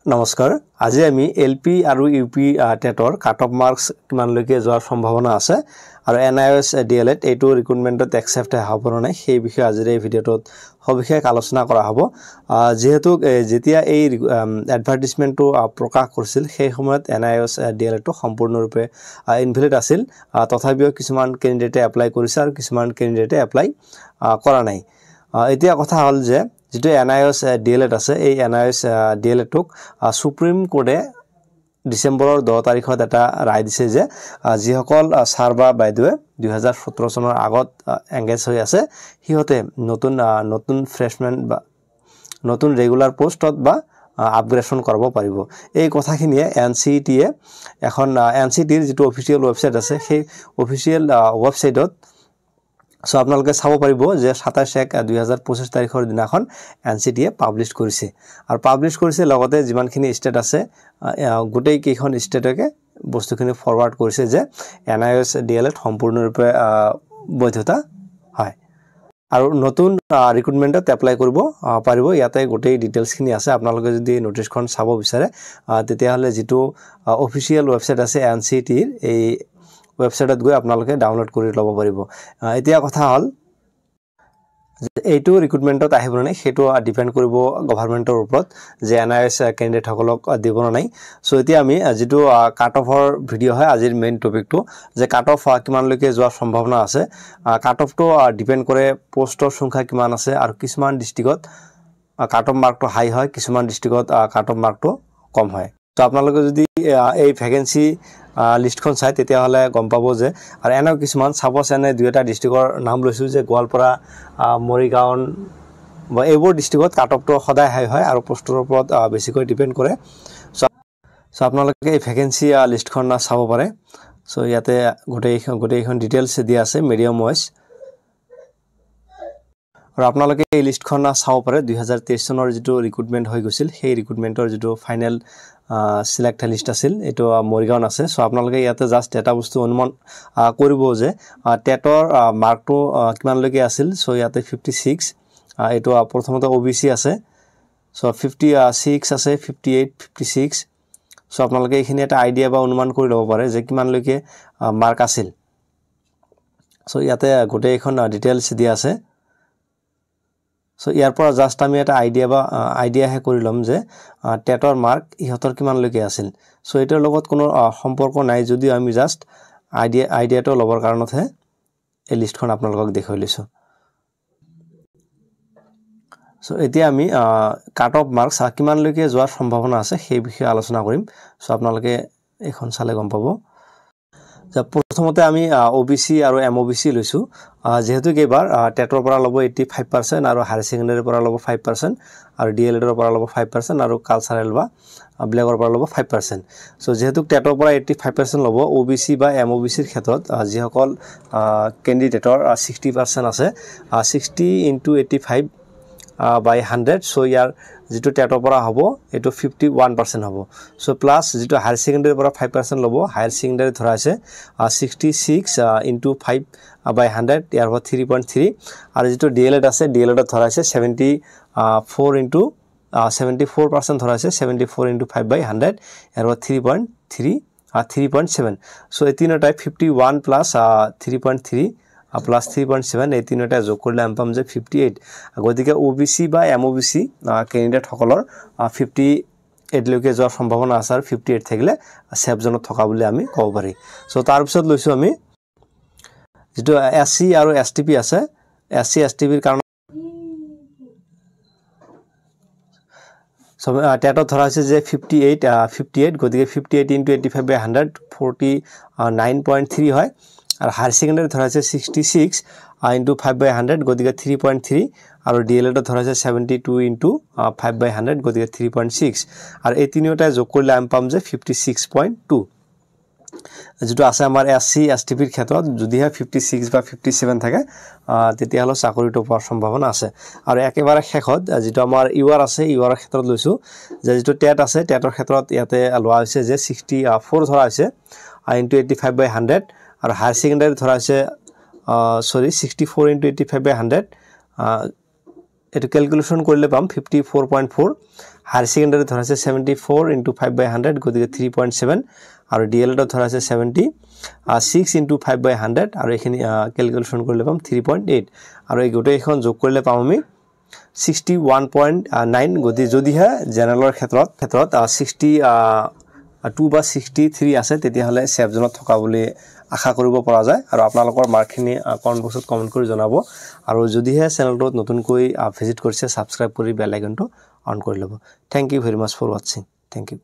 নমস্কাৰ আজি আমি এলপি আৰু ইউপি টেটৰ কাট অফ মাৰ্কস কিমানলৈকে যোৱাৰ সম্ভাৱনা আছে আৰু এনআইএছ ডিএলএড এইটো ৰিক্ৰুটমেন্টত একসেপ্ট হ'ব না নাই সেই বিষয়ে আজিৰ এই ভিডিঅটোত সবিশেষ আলোচনা কৰা হ'ব যেহেতু যেতিয়া এই এডভাৰটাইজমেন্টটো প্ৰকাশ কৰিছিল সেই সময়ত এনআইএছ ডিএলএডটো সম্পূৰ্ণৰূপে ইনভ্যালিড আছিল তথাপিও কিছুমান ক্যান্ডিডেটে এপ্লাই কৰিছে আৰু কিছুমান ক্যান্ডিডেটে এপ্লাই কৰা নাই এতিয়া কথা হ'ল যে যেটো এনআইএছ ডিএলএড আছে এই এনআইএছ ডিএলএডক সুপ্ৰিম কোৰ্টে ডিসেম্বৰৰ 10 তাৰিখত এটা ৰায় দিছে যে যিসকল ছাৰ বা বাইদেৱে 2017 চনৰ আগত এংগেজ হৈ আছে হিহতে নতুন ফ্ৰেশমেন বা নতুন ৰেগুলাৰ পোষ্টত বা আপগ্ৰেডেশন কৰিব পাৰিব এই কথাখিনিয়ে এনসিটিয়ে এখন এনসিটিৰ যেটো অফিচিয়েল ওয়েবসাইট আছে সেই অফিচিয়েল ওয়েবসাইটত সো আপোনালোকে চাব পাৰিব যে 27/1/2025 তাৰিখৰ দিনাখন এনসিটিয়ে পাবলিশ কৰিছে আৰু পাবলিশ কৰিছে লগতে যিমানখিনি ষ্টেট আছে গোটেই কেইখন ষ্টেটকে বস্তুখিনি ফৰৱাৰ্ড কৰিছে যে এনআইএছ ডিএলএড সম্পূৰ্ণৰূপে বৈধতা হয় আৰু নতুন ৰিক্ৰুটমেন্টত এপ্লাই কৰিব পাৰিব ইয়াতে গোটেই ডিটেইলছখিনি আছে আপোনালোকে যদি নোটিছখন চাব বিচাৰে তেতিয়া হলে যেটো অফিচিয়েল ওয়েবসাইট আছে এনসিটিৰ এই ওয়েবসাইটত গৈ আপোনালোকে ডাউনলোড কৰি ল'ব পাৰিব এতিয়া কথা হল এইটো ৰিক্ৰুটমেন্টত আহিব নাই হেটো ডিপেন্ড কৰিব গভৰ্ণমেন্টৰ ওপৰত যে এনআইএছ ক্যান্ডিডেট সকলক দিব নাই সো এতিয়া আমি যেটো কাট অফৰ ভিডিও হয় আজিৰ মেইন টপিকটো যে কাট অফ কিমানলৈকে যোৱাৰ সম্ভাৱনা আছে কাট অফটো ডিপেন্ড কৰে পোষ্টৰ সংখ্যা কিমান আছে আৰু কিছুমান ডিস্ট্ৰিক্টত কাট অফ মাৰ্কটো হাই হয় কিছুমান ডিস্ট্ৰিক্টত কাট অফ মাৰ্কটো কম হয় তো আপোনালোকে যদি এই ভ্যাকেন্সি লিষ্টখন চাই তেতিয়া হলে গম পাবো যে আৰু এনে কিছুমান সাপোজ এনে দুইটা ডিস্ট্ৰিক্টৰ নাম লৈছো যে গোৱালপাৰা মৰিগাঁও বা এইবোৰ ডিস্ট্ৰিক্টত কাট অফটো সদায় হাই হয় আৰু পোষ্টৰ ওপৰত বেছিকৈ ডিপেন্ড কৰে সো আপোনালোকে এই ভ্যাকেন্সি লিষ্টখন চাব পাৰে সো ইয়াতে গোটেইখন ডিটেইলছ দিয়া আছে মিডিয়াম ওয়াইজ আৰু আপোনালোকে এই লিষ্টখন চাব পাৰে 2023 চনৰ যেটো ৰিক্ৰুটমেন্ট হৈ গৈছিল সেই ৰিক্ৰুটমেন্টৰ যেটো ফাইনাল সিলেক্ট লিষ্ট আছিল এটো মৰিগাঁও আছে সো আপোনালোকে ইয়াতে জাস্ট এটা বস্তু অনুমান কৰিব যে টেটৰ মাৰ্কটো কিমানলৈকে আছিল সো ইয়াতে 56 এটো প্ৰথমতে ওবিসি আছে সো 56 আছে 58 56 সো আপোনালোকে এইখিনি এটা আইডিয়া বা অনুমান কৰি ল'ব পাৰে যে কিমানলৈকে মাৰ্ক আছিল সো ইয়াতে গোটেই এখন ডিটেইলছ দিয়া আছে সো ইয়াৰ পৰা জাস্ট আমি এটা আইডিয়া হে কৰি লম যে টেটৰ মাৰ্ক ইহতৰ কিমান লৈকে আছিল সো এটাৰ লগত কোনো সম্পৰ্ক নাই যদি আমি জাস্ট আইডিয়াটো লবৰ কাৰণতহে এই লিষ্টখন আপোনালোকক দেখাই লৈছো সো এতিয়া আমি কাট অফ মাৰ্কস কিমান লৈকে যোৱাৰ সম্ভাৱনা আছে সেই বিষয়ে আলোচনা কৰিম সো আপোনালোকে এখন চালে গম পাবো প্ৰথমতে আমি ওবিসি আৰু এমওবিসি লৈছো যেহেতু কেবাৰ টেটৰ পৰা লব 85% আৰু হায়াৰ সেকেন্ডাৰীৰ পৰা লব 5% আৰু ডিএলএডৰ পৰা লব 5% আৰু কালচাৰেল বা ব্লেকৰ পৰা লব 5% সো যেহেতু টেটৰ পৰা 85% লব ওবিসি বা এমওবিসিৰ ক্ষেত্ৰত যিসকল ক্যান্ডিডেটৰ 60% আছে 60 * 85 by 100 so ইয়াৰ যেটো টেটৰ পৰা হ'ব এটো 51% হ'ব সো প্লাস যেটো হায়াৰ সেকেন্ডাৰীৰ পৰা 5% লব হায়াৰ সেকেন্ডাৰী ধৰা আছে 66 * 5 by 100 ইয়াৰ পৰা 3.3 আৰু যেটো ডিএলএড আছে ডিএলএড ধৰা আছে 74% ধৰা আছে 74 * 5 by 100 ইয়াৰ পৰা 3.3 3.7 সো এই তিনটা 51 plus 3.3 plus 3.7 এই তিনটা যোগ কৰিলে আমি পাম যে 58 গতিকে ওবিসি বা এমওবিসি ক্যান্ডিডেট সকলৰ 58 লৈকে যোৱাৰ সম্ভাৱনা আছে আৰু 58 থাকিলে সেফ জোনত থকা বুলি আমি ক'ব পাৰি সো তাৰ পিছত লৈছো আমি যেটো এসসি আৰু এসটিপি আছে এসসি এসটিপিৰ কাৰণ সো টেটত ধৰা আছে যে 58 গতিকে 58 * 85 by 100 49.3 হয় আৰু হায়াৰ সেকেন্ডাৰী ধৰা আছে 66 * 5 by 100 গতিকে 3.3 আৰু ডিএলএড ধৰা আছে 72 * 5 by 100 গতিকে 3.6 আৰু এই তিনিটা যোগ কৰিলে আমি পাম যে 56.2 যেটো আছে আমাৰ এসসি এসটিপিৰ ক্ষেত্ৰত যদি 56 বা 57 থাকে তেতিয়া হলো চাকৰিটো পোৱাৰ সম্ভাৱনা আছে আৰু একেবাৰে শেষত যেটো আমাৰ ইউআৰ আছে ইউআৰ ক্ষেত্ৰত লৈছো যে যেটো টেট আছে টেটৰ ক্ষেত্ৰত ইয়াতে লোৱা হৈছে যে 64 ধৰা হৈছে * 85 by 100 আৰু হায়াৰ সেকেন্ডাৰী ধৰা আছে 64 * 85 by 100 এটো ক্যালকুলেশন কৰিলে পাম 54.4 হায়াৰ ছেকেণ্ডাৰী ধৰা আছে 74 × 5/100 গতিকে 3.7 আৰু ডিএলএডত ধৰা আছে 76 × 5/100 আৰু এখিনি ক্যালকুলেশন কৰিলে পাম 3.8 আৰু এই গোটেইখন যোগ কৰিলে পাম আমি 61.9 গতি যদিহে জেনেৰেলৰ ক্ষেত্ৰত 62 বা 63 আছে তেতিয়া হলে সেফ জোনত থকা বুলি আশা কৰিব পৰা যায় আৰু আপোনালোকৰ মাৰ্কখিনি কমেন্ট বক্সত কমেন্ট কৰি জনাব আৰু যদিহে চেনেলটোত নতুনকৈ ভিজিট কৰিছে সাবস্ক্ৰাইব কৰি বেল আইকনটো অন কৰি লব thank you very much for watching thank U